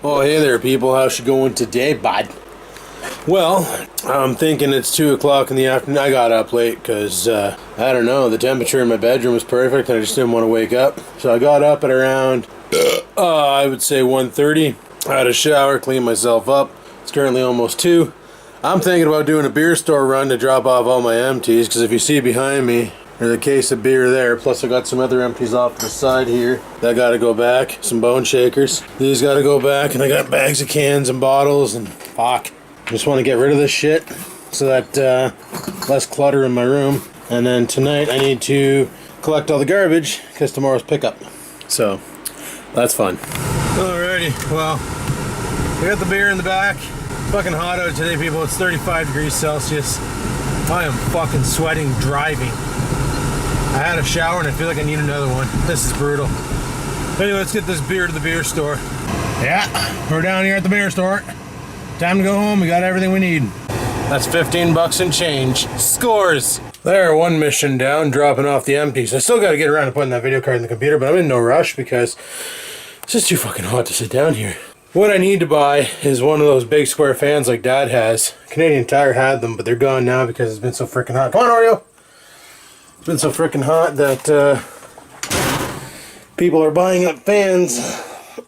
Oh, hey there, people. How's it going today, bud? Well, I'm thinking it's 2 o'clock in the afternoon. I got up late because, I don't know, the temperature in my bedroom was perfect and I just didn't want to wake up. So I got up at around, I would say 1:30. I had a shower, cleaned myself up. It's currently almost 2. I'm thinking about doing a beer store run to drop off all my empties, because if you see behind me, there's a case of beer there, plus I got some other empties off to the side here that gotta go back. Some bone shakers. These gotta go back, and I got bags of cans and bottles, and fuck. Just want to get rid of this shit so that less clutter in my room. And then tonight I need to collect all the garbage because tomorrow's pickup. So that's fun. Alrighty, well, we got the beer in the back. It's fucking hot out today, people. It's 35 degrees Celsius. I am fucking sweating driving. I had a shower and I feel like I need another one. This is brutal. Anyway, let's get this beer to the beer store. Yeah, we're down here at the beer store. Time to go home. We got everything we need. That's 15 bucks and change. Scores! There, one mission down, dropping off the empties. I still got to get around to putting that video card in the computer, but I'm in no rush because it's just too fucking hot to sit down here. What I need to buy is one of those big square fans like Dad has. Canadian Tire had them, but they're gone now because it's been so freaking hot. Come on, Oreo! It's been so freaking hot that people are buying up fans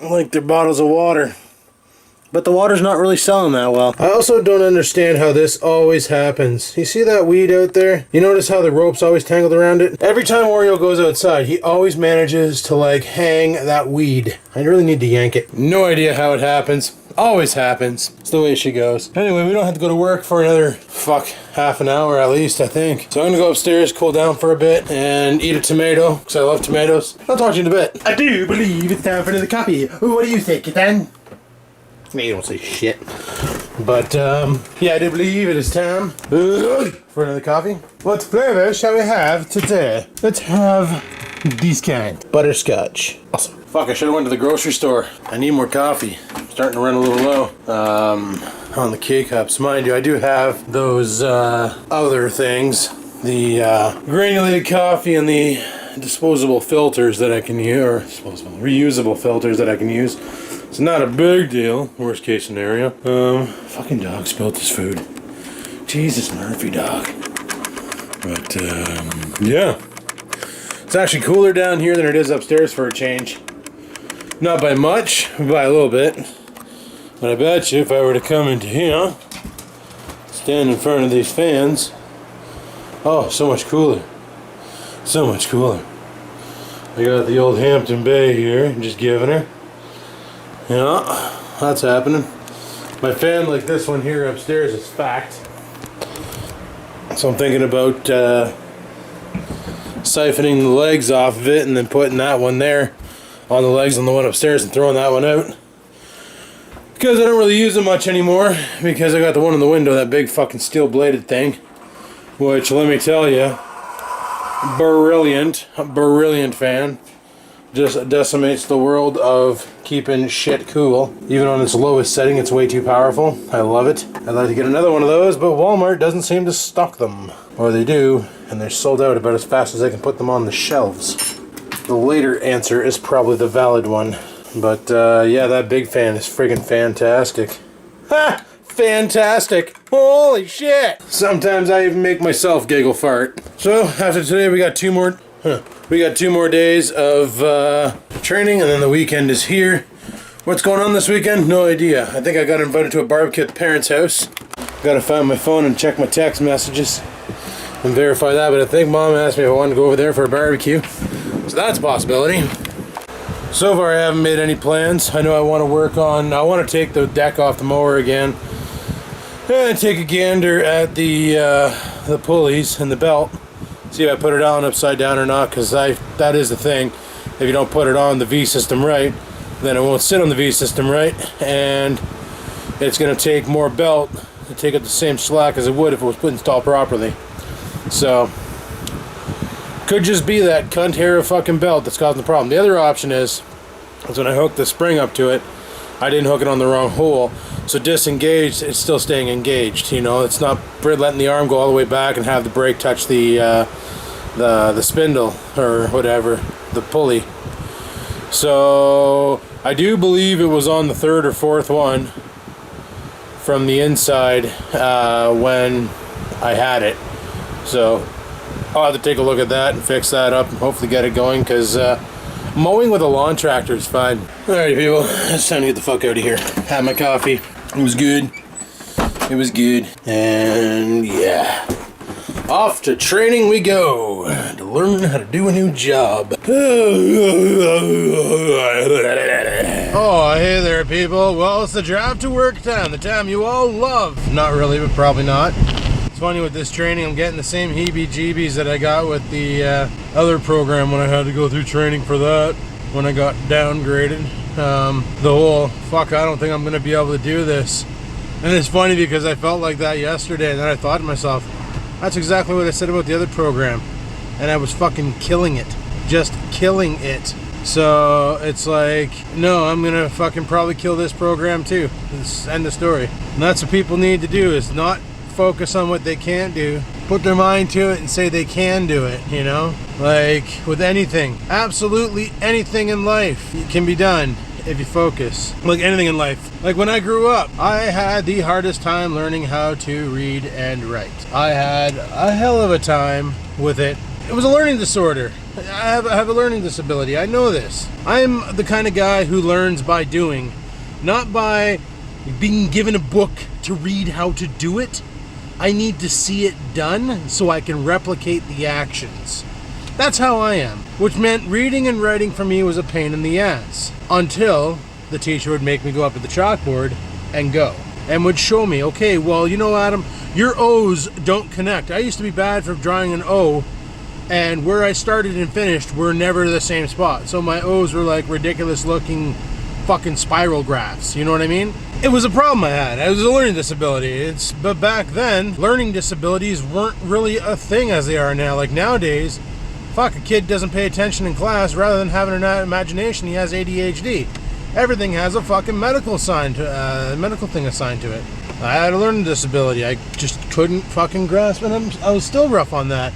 like they're bottles of water. But the water's not really selling that well. I also don't understand how this always happens. You see that weed out there? You notice how the rope's always tangled around it? Every time Oreo goes outside, he always manages to like hang that weed. I really need to yank it. No idea how it happens. Always happens. It's the way she goes. Anyway, we don't have to go to work for another, half an hour at least, I think. So I'm gonna go upstairs, cool down for a bit, and eat a tomato, because I love tomatoes. I'll talk to you in a bit. I do believe it's time for another coffee. What do you think, then? No, you don't say shit. But, yeah, I do believe it is time for another coffee. What flavor shall we have today? Let's have this kind. Butterscotch. Awesome. Fuck, I should have went to the grocery store. I need more coffee. I'm starting to run a little low. On the K-Cups. Mind you, I do have those, other things. The, granulated coffee and the disposable filters that I can use, or reusable filters that I can use. It's not a big deal, worst case scenario. Fucking dog spilled his food. Jesus Murphy, dog. But, yeah. It's actually cooler down here than it is upstairs for a change. Not by much, but by a little bit. But I bet you if I were to come into here, stand in front of these fans, oh, so much cooler. So much cooler. I got the old Hampton Bay here, just giving her. Yeah, that's happening. My fan, like this one here upstairs, is fact. So I'm thinking about siphoning the legs off of it and then putting that one there on the legs on the one upstairs and throwing that one out. Because I don't really use it much anymore, because I got the one in the window, that big fucking steel bladed thing. Which, let me tell you, brilliant fan. Just decimates the world of keeping shit cool. Even on its lowest setting, it's way too powerful. I love it. I'd like to get another one of those, but Walmart doesn't seem to stock them. Or they do, and they're sold out about as fast as they can put them on the shelves. The later answer is probably the valid one. But, yeah, that big fan is friggin' fantastic. Ha! Fantastic! Holy shit! Sometimes I even make myself giggle fart. So, after today, we got 2 more... We got 2 more days of training, and then the weekend is here. What's going on this weekend? No idea. I think I got invited to a barbecue at the parents' house. Gotta find my phone and check my text messages and verify that, but I think Mom asked me if I wanted to go over there for a barbecue. So that's a possibility. So far I haven't made any plans. I know I want to take the deck off the mower again and take a gander at the pulleys and the belt. See if I put it on upside down or not, because that is the thing. If you don't put it on the V-system right, then it won't sit on the V-system right, and it's going to take more belt to take up the same slack as it would if it was put installed properly. So, could just be that cunt hair of fucking belt that's causing the problem. The other option is when I hooked the spring up to it, I didn't hook it on the wrong hole. So disengaged, it's still staying engaged. You know, it's not letting the arm go all the way back and have the brake touch the spindle or whatever, the pulley. So I do believe it was on the third or fourth one from the inside when I had it. So I'll have to take a look at that and fix that up and hopefully get it going, because mowing with a lawn tractor is fine. Alrighty people, it's time to get the fuck out of here. Had my coffee. It was good. It was good. And yeah. Off to training we go to learn how to do a new job. Oh, hey there people. Well, it's the drive to work time, the time you all love. Not really, but probably not. It's funny with this training, I'm getting the same heebie-jeebies that I got with the other program when I had to go through training for that, when I got downgraded. The whole, fuck, I don't think I'm going to be able to do this. And it's funny because I felt like that yesterday, and then I thought to myself, that's exactly what I said about the other program. And I was fucking killing it. Just killing it. So it's like, no, I'm gonna fucking probably kill this program too. End of story. And that's what people need to do, is not focus on what they can't do. Put their mind to it and say they can do it, you know? Like with anything. Absolutely anything in life can be done if you focus. Like anything in life. Like when I grew up, I had the hardest time learning how to read and write. I had a hell of a time with it. It was a learning disorder. I have a learning disability. I know this. I'm the kind of guy who learns by doing, not by being given a book to read how to do it. I need to see it done so I can replicate the actions. That's how I am. Which meant reading and writing for me was a pain in the ass. Until the teacher would make me go up to the chalkboard and go. And would show me, okay, well, you know, Adam, your O's don't connect. I used to be bad for drawing an O, and where I started and finished were never the same spot. So my O's were like ridiculous looking fucking spiral graphs. You know what I mean? It was a problem I had. It was a learning disability. But back then, learning disabilities weren't really a thing as they are now. Like nowadays, fuck, a kid doesn't pay attention in class, rather than having an imagination, he has ADHD. Everything has a fucking medical thing assigned to it. I had a learning disability. I just couldn't fucking grasp it. I was still rough on that.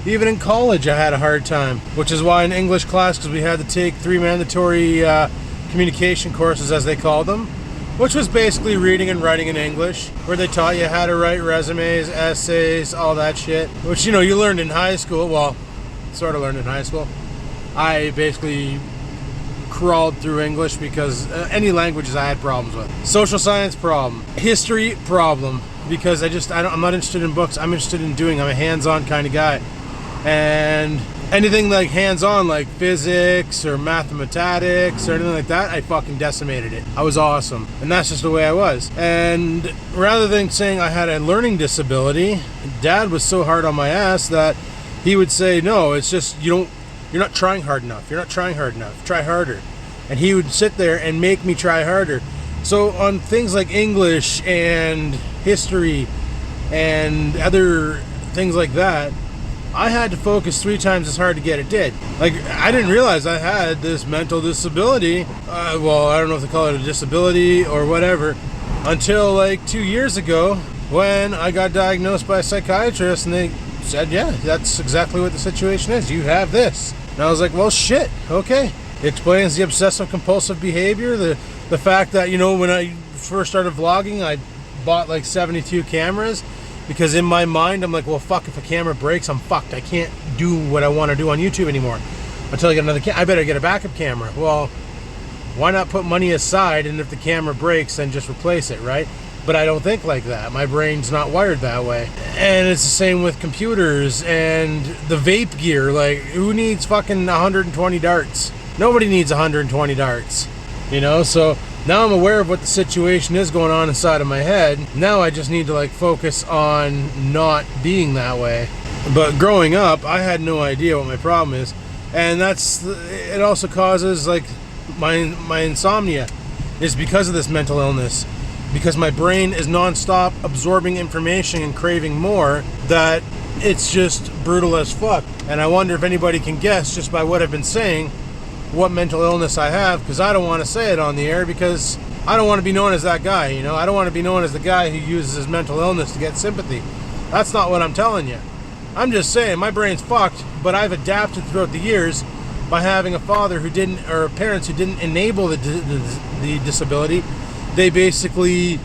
Even in college, I had a hard time, which is why in English class, because we had to take 3 mandatory communication courses, as they called them, which was basically reading and writing in English, where they taught you how to write resumes, essays, all that shit, which, you know, you learned in high school. Well, sort of learned in high school. I basically crawled through English because any languages I had problems with. Social science problem. History problem, because I'm not interested in books. I'm interested in doing. I'm a hands-on kind of guy. And anything like hands-on, like physics or mathematics or anything like that, I fucking decimated it. I was awesome. And that's just the way I was. And rather than saying I had a learning disability, Dad was so hard on my ass that he would say, no, it's just you're not trying hard enough. You're not trying hard enough. Try harder. And he would sit there and make me try harder. So on things like English and history and other things like that, I had to focus 3 times as hard to get it did. Like, I didn't realize I had this mental disability. Well, I don't know if they call it a disability or whatever, until like 2 years ago when I got diagnosed by a psychiatrist, and they said, yeah, that's exactly what the situation is. You have this. And I was like, well, shit, okay. It explains the obsessive compulsive behavior, the fact that, you know, when I first started vlogging, I bought like 72 cameras, because in my mind, I'm like, well, fuck, if a camera breaks, I'm fucked. I can't do what I want to do on YouTube anymore until I get another camera. I better get a backup camera. Well, why not put money aside, and if the camera breaks, then just replace it, right? But I don't think like that. My brain's not wired that way. And it's the same with computers and the vape gear. Like, who needs fucking 120 darts? Nobody needs 120 darts, you know? So now I'm aware of what the situation is going on inside of my head. Now I just need to like focus on not being that way. But growing up, I had no idea what my problem is. And it also causes like my insomnia is because of this mental illness. Because my brain is non-stop absorbing information and craving more, that it's just brutal as fuck. And I wonder if anybody can guess, just by what I've been saying, what mental illness I have, because I don't want to say it on the air, because I don't want to be known as that guy, you know? I don't want to be known as the guy who uses his mental illness to get sympathy. That's not what I'm telling you. I'm just saying, my brain's fucked, but I've adapted throughout the years by having a father who didn't, or parents who didn't enable the disability. They basically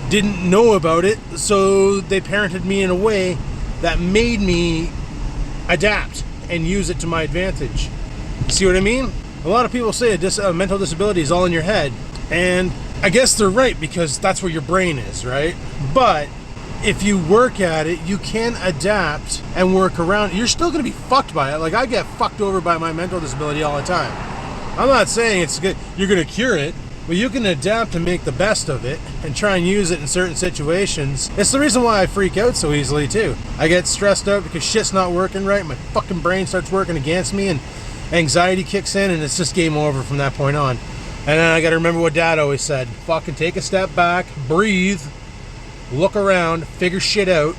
didn't know about it, so they parented me in a way that made me adapt and use it to my advantage. See what I mean? A lot of people say a mental disability is all in your head, and I guess they're right, because that's where your brain is, right? But if you work at it, you can adapt and work around. You're still going to be fucked by it. Like, I get fucked over by my mental disability all the time. I'm not saying it's good, you're going to cure it, but you can adapt and make the best of it and try and use it in certain situations. It's the reason why I freak out so easily too. I get stressed out because shit's not working right. My fucking brain starts working against me and anxiety kicks in, and it's just game over from that point on. And then I got to remember what Dad always said. Fucking take a step back, breathe, look around, figure shit out,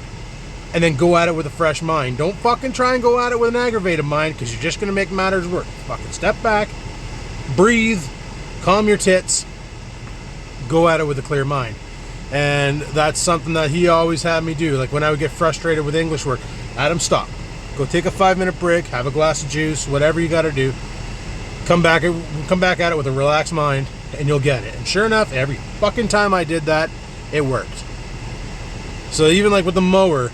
and then go at it with a fresh mind. Don't fucking try and go at it with an aggravated mind, because you're just going to make matters worse. Fucking step back, breathe, calm your tits, go at it with a clear mind. And that's something that he always had me do. Like when I would get frustrated with English work, Adam, stop. Go take a 5-minute break, have a glass of juice, whatever you got to do. Come back at it with a relaxed mind, and you'll get it. And sure enough, every fucking time I did that, it worked. So even like with the mower,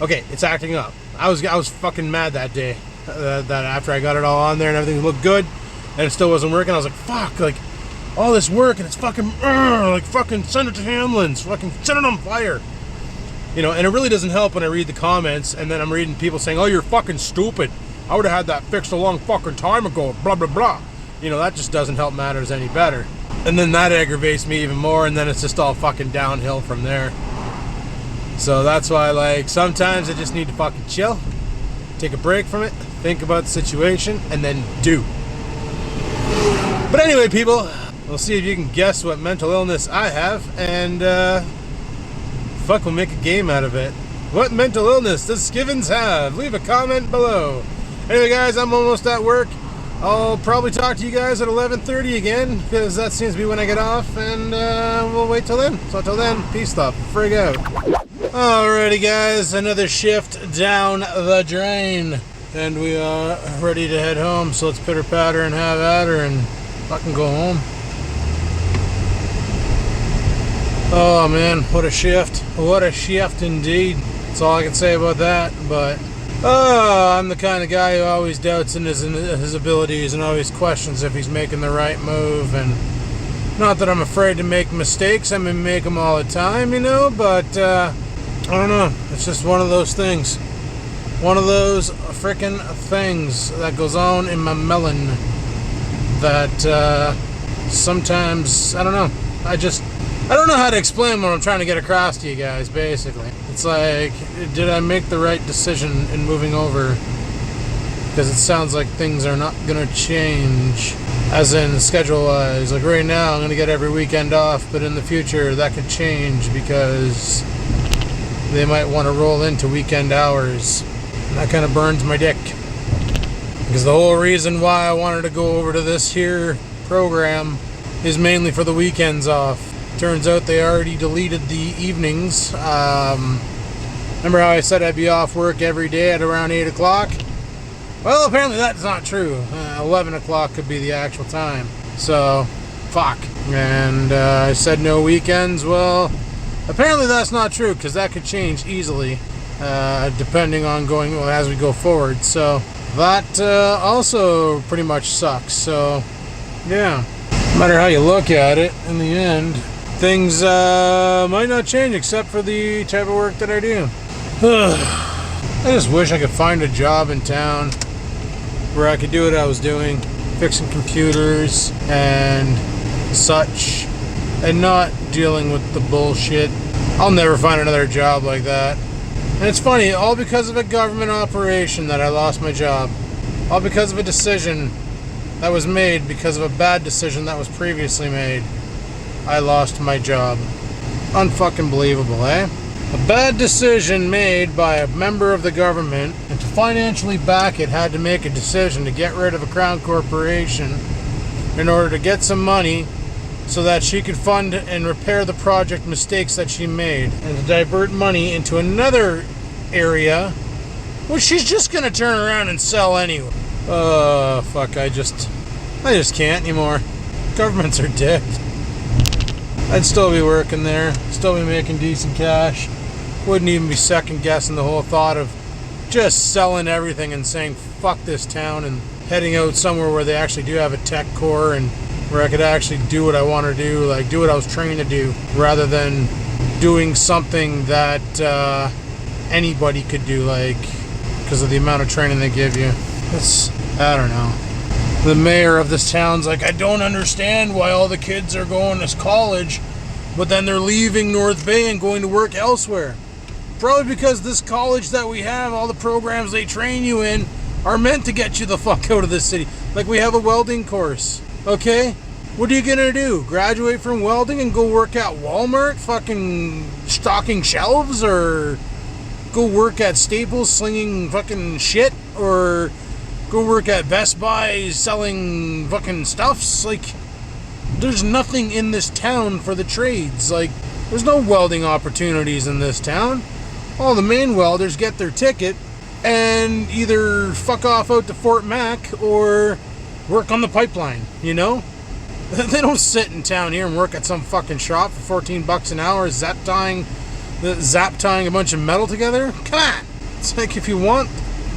okay, it's acting up. I was fucking mad that day. That after I got it all on there and everything looked good, and it still wasn't working, I was like, fuck, like all this work and it's fucking, like fucking send it to Hamlin's, fucking set it on fire. You know, and it really doesn't help when I read the comments and then I'm reading people saying, oh, you're fucking stupid. I would have had that fixed a long fucking time ago, blah, blah, blah. You know, that just doesn't help matters any better. And then that aggravates me even more, and then it's just all fucking downhill from there. So that's why, like, sometimes I just need to fucking chill, take a break from it, think about the situation, and then do. But anyway, people, we'll see if you can guess what mental illness I have, and we'll make a game out of it. What mental illness does Skivens have? Leave a comment below. Anyway, guys, I'm almost at work. I'll probably talk to you guys at 11:30 again, because that seems to be when I get off, and we'll wait till then. So until then, peace stuff. Frig out. Alrighty, guys, another shift down the drain, and we are ready to head home. So let's pitter patter and have at her and fucking go home. Oh man, what a shift! What a shift indeed. That's all I can say about that. But I'm the kind of guy who always doubts in his abilities and always questions if he's making the right move. And not that I'm afraid to make mistakes. I mean, make them all the time, you know. But I don't know. It's just one of those things. One of those frickin' things that goes on in my melon. That sometimes, I don't know. I don't know how to explain what I'm trying to get across to you guys, basically. It's like, did I make the right decision in moving over? Because it sounds like things are not going to change, as in schedule-wise. Like right now, I'm going to get every weekend off, but in the future, that could change because they might want to roll into weekend hours. And that kind of burns my dick. Because the whole reason why I wanted to go over to this here program is mainly for the weekends off. Turns out they already deleted the evenings. Remember how I said I'd be off work every day at around 8 o'clock? Well, apparently that's not true. 11 o'clock could be the actual time. So, fuck. And I said no weekends. Well, apparently that's not true, because that could change easily, depending on as we go forward. So, that also pretty much sucks. So, yeah. No matter how you look at it, in the end, things might not change except for the type of work that I do. I just wish I could find a job in town where I could do what I was doing, fixing computers and such, and not dealing with the bullshit. I'll never find another job like that. And it's funny, all because of a government operation that I lost my job. All because of a decision that was made because of a bad decision that was previously made. I lost my job. Unfucking believable, eh? A bad decision made by a member of the government, and to financially back it, had to make a decision to get rid of a crown corporation in order to get some money so that she could fund and repair the project mistakes that she made, and to divert money into another area which she's just going to turn around and sell anyway. Fuck, I just can't anymore. Governments are dead. I'd still be working there, still be making decent cash. Wouldn't even be second guessing the whole thought of just selling everything and saying fuck this town and heading out somewhere where they actually do have a tech core and where I could actually do what I want to do, like do what I was trained to do, rather than doing something that anybody could do, like because of the amount of training they give you. I don't know. The mayor of this town's like, I don't understand why all the kids are going to college, but then they're leaving North Bay and going to work elsewhere. Probably because this college that we have, all the programs they train you in, are meant to get you the fuck out of this city. Like, we have a welding course, okay? What are you gonna do? Graduate from welding and go work at Walmart, fucking stocking shelves, or go work at Staples slinging fucking shit, or go work at Best Buy selling fucking stuffs? Like, there's nothing in this town for the trades. Like, there's no welding opportunities in this town. All the main welders get their ticket and either fuck off out to Fort Mac or work on the pipeline, you know? They don't sit in town here and work at some fucking shop for 14 bucks an hour zap tying a bunch of metal together. Come on! It's like, if you want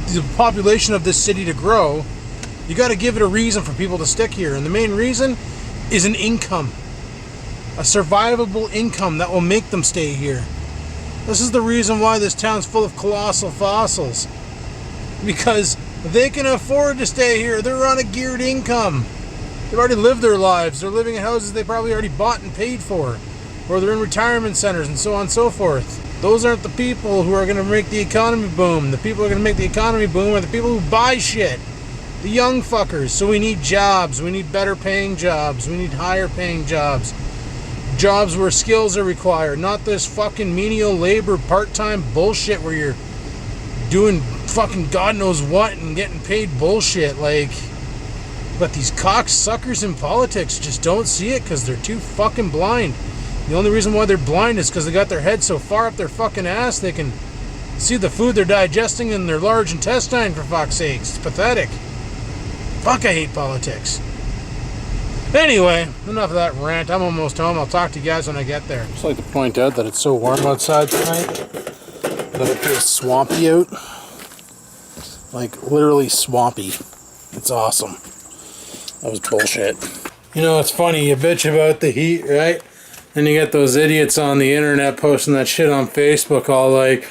the population of this city to grow, you got to give it a reason for people to stick here, and the main reason is an income, a survivable income that will make them stay here. This is the reason why this town's full of colossal fossils, because they can afford to stay here. They're on a geared income. They've already lived their lives. They're living in houses they probably already bought and paid for, or they're in retirement centers and so on and so forth. Those aren't the people who are going to make the economy boom. The people who are going to make the economy boom are the people who buy shit. The young fuckers. So we need jobs. We need better paying jobs. We need higher paying jobs. Jobs where skills are required. Not this fucking menial labor part-time bullshit where you're doing fucking God knows what and getting paid bullshit. Like, but these cocksuckers in politics just don't see it because they're too fucking blind. The only reason why they're blind is because they got their head so far up their fucking ass they can see the food they're digesting in their large intestine, for fuck's sakes. It's pathetic. Fuck, I hate politics. Anyway, enough of that rant. I'm almost home. I'll talk to you guys when I get there. Just like to point out that it's so warm outside tonight that it feels swampy out. Like, literally swampy. It's awesome. That was bullshit. You know, it's funny, you bitch about the heat, right? And you get those idiots on the internet posting that shit on Facebook all like,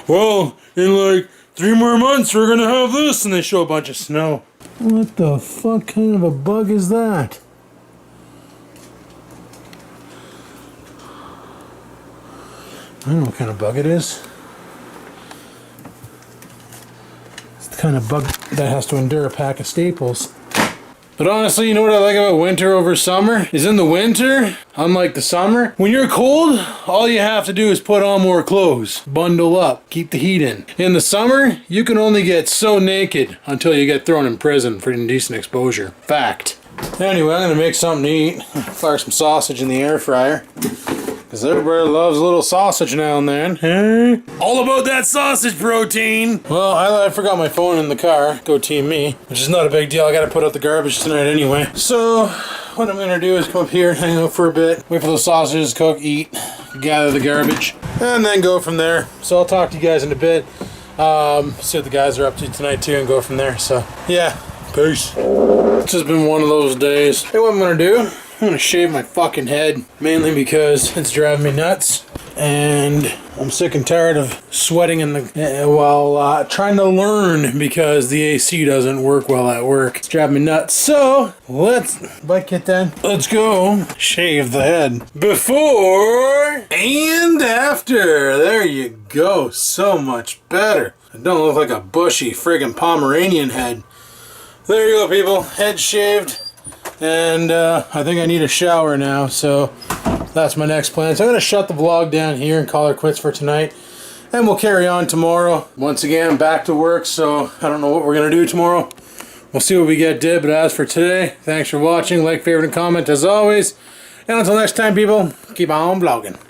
well, in like 3 more months we're gonna have this, and they show a bunch of snow. What the fuck kind of a bug is that? I don't know what kind of bug it is. It's the kind of bug that has to endure a pack of Staples. But honestly, you know what I like about winter over summer? Is in the winter, unlike the summer, when you're cold, all you have to do is put on more clothes. Bundle up. Keep the heat in. In the summer, you can only get so naked until you get thrown in prison for indecent exposure. Fact. Anyway, I'm going to make something to eat. Fire some sausage in the air fryer. Because everybody loves a little sausage now and then. Hey? All about that sausage protein! Well, I forgot my phone in the car. Go team me. Which is not a big deal. I gotta put out the garbage tonight anyway. So, what I'm gonna do is come up here, hang out for a bit, wait for those sausages to cook, eat, gather the garbage, and then go from there. So I'll talk to you guys in a bit. See what the guys are up to tonight too and go from there. So, yeah. Peace. It's just been one of those days. Hey, what I'm gonna do? I'm gonna shave my fucking head, mainly because it's driving me nuts, and I'm sick and tired of sweating in the while trying to learn because the AC doesn't work well at work. It's driving me nuts. So let's go shave the head before and after. There you go. So much better. I don't look like a bushy friggin' Pomeranian head. There you go, people. Head shaved. And I think I need a shower now, so that's my next plan. So I'm going to shut the vlog down here and call her quits for tonight. And we'll carry on tomorrow. Once again, back to work, so I don't know what we're going to do tomorrow. We'll see what we get did, but as for today, thanks for watching. Like, favorite, and comment as always. And until next time, people, keep on vlogging.